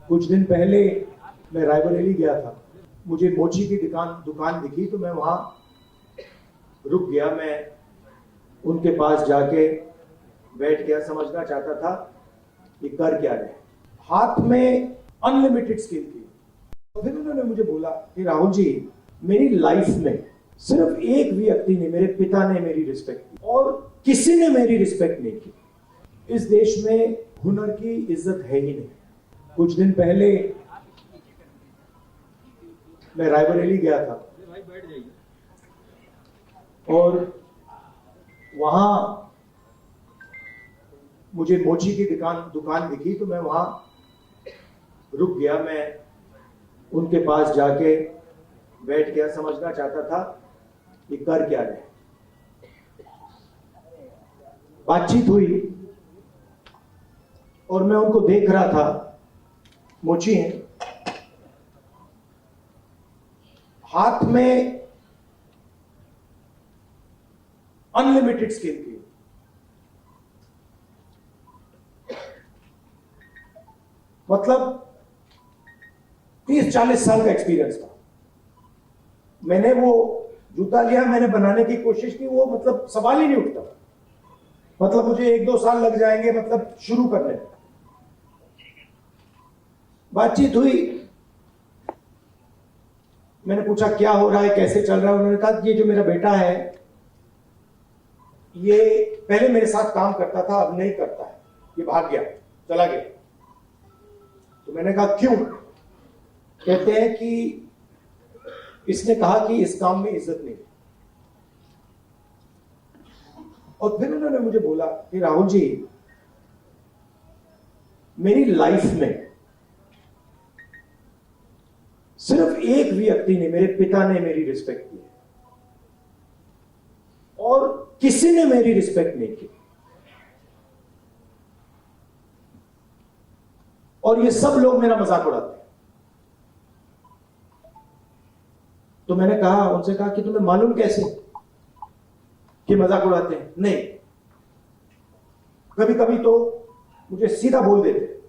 कुछ दिन पहले मैं रायबरेली गया था। मुझे मोची की दुकान दिखी तो मैं वहां रुक गया। मैं उनके पास जाके बैठ गया, समझना चाहता था कि कर क्या रहे। हाथ में अनलिमिटेड स्किल थी। फिर उन्होंने मुझे बोला कि राहुल जी, मेरी लाइफ में सिर्फ एक व्यक्ति ने, मेरे पिता ने मेरी रिस्पेक्ट की और किसी ने मेरी रिस्पेक्ट नहीं की। इस देश में हुनर की इज्जत है ही नहीं। कुछ दिन पहले मैं रायबरेली गया था और वहां मुझे मोची की दुकान दिखी तो मैं वहां रुक गया। मैं उनके पास जाके बैठ गया, समझना चाहता था कि कर क्या रहे। बातचीत हुई और मैं उनको देख रहा था। मोची हैं, हाथ में अनलिमिटेड स्किल थी। मतलब 30-40 साल का एक्सपीरियंस था। मैंने वो जूता लिया, मैंने बनाने की कोशिश की, वो मतलब सवाल ही नहीं उठता। मतलब मुझे 1-2 साल लग जाएंगे मतलब शुरू करने में। बातचीत हुई, मैंने पूछा क्या हो रहा है, कैसे चल रहा है। उन्होंने कहा ये जो मेरा बेटा है ये पहले मेरे साथ काम करता था, अब नहीं करता है, ये भाग गया, चला गया। तो मैंने कहा क्यों? कहते हैं कि इसने कहा कि इस काम में इज्जत नहीं। और फिर उन्होंने मुझे बोला कि राहुल जी, मेरी लाइफ में सिर्फ एक व्यक्ति ने, मेरे पिता ने मेरी रिस्पेक्ट की और किसी ने मेरी रिस्पेक्ट नहीं की। और ये सब लोग मेरा मजाक उड़ाते हैं। तो मैंने कहा, उनसे कहा कि तुम्हें मालूम कैसे कि मजाक उड़ाते हैं? नहीं, कभी कभी तो मुझे सीधा बोल देते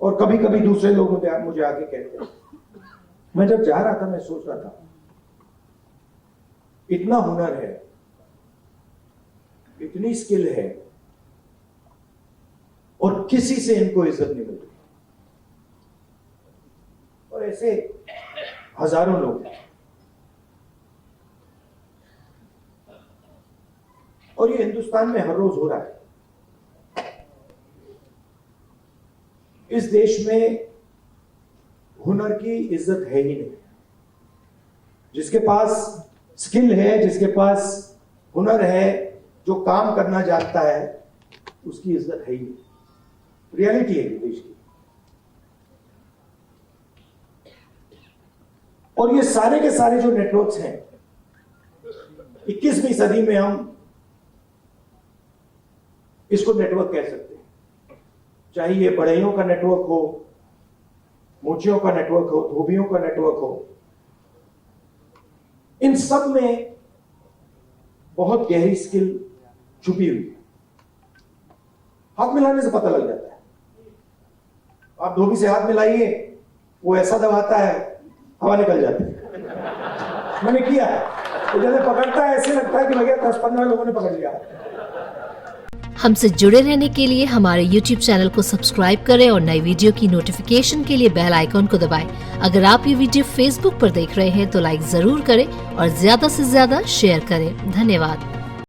और कभी कभी दूसरे लोग मुझे आके कहते हैं। मैं जब जा रहा था मैं सोच रहा था इतना हुनर है, इतनी स्किल है और किसी से इनको इज्जत नहीं मिलती। और ऐसे हजारों लोग, और ये हिंदुस्तान में हर रोज हो रहा है। इस देश में हुनर की इज्जत है ही नहीं। जिसके पास स्किल है, जिसके पास हुनर है, जो काम करना जानता है, उसकी इज्जत है ही नहीं। रियलिटी है देश की। और ये सारे के सारे जो नेटवर्क्स हैं, 21वीं सदी में हम इसको नेटवर्क कह सकते हैं। चाहे ये बढ़इयों का नेटवर्क हो, मोचियों का नेटवर्क हो, धोबियों का नेटवर्क हो, इन सब में बहुत गहरी स्किल छुपी हुई है। हाथ मिलाने से पता लग जाता है। आप धोबी से हाथ मिलाइए, वो ऐसा दबाता है हवा निकल जाती है। मैंने किया है, तो जैसे पकड़ता है ऐसे लगता है कि भैया 10-15 लोगों ने पकड़ लिया। हमसे जुड़े रहने के लिए हमारे YouTube चैनल को सब्सक्राइब करें और नई वीडियो की नोटिफिकेशन के लिए बेल आइकॉन को दबाएं। अगर आप ये वीडियो Facebook पर देख रहे हैं तो लाइक जरूर करें और ज्यादा से ज्यादा शेयर करें। धन्यवाद।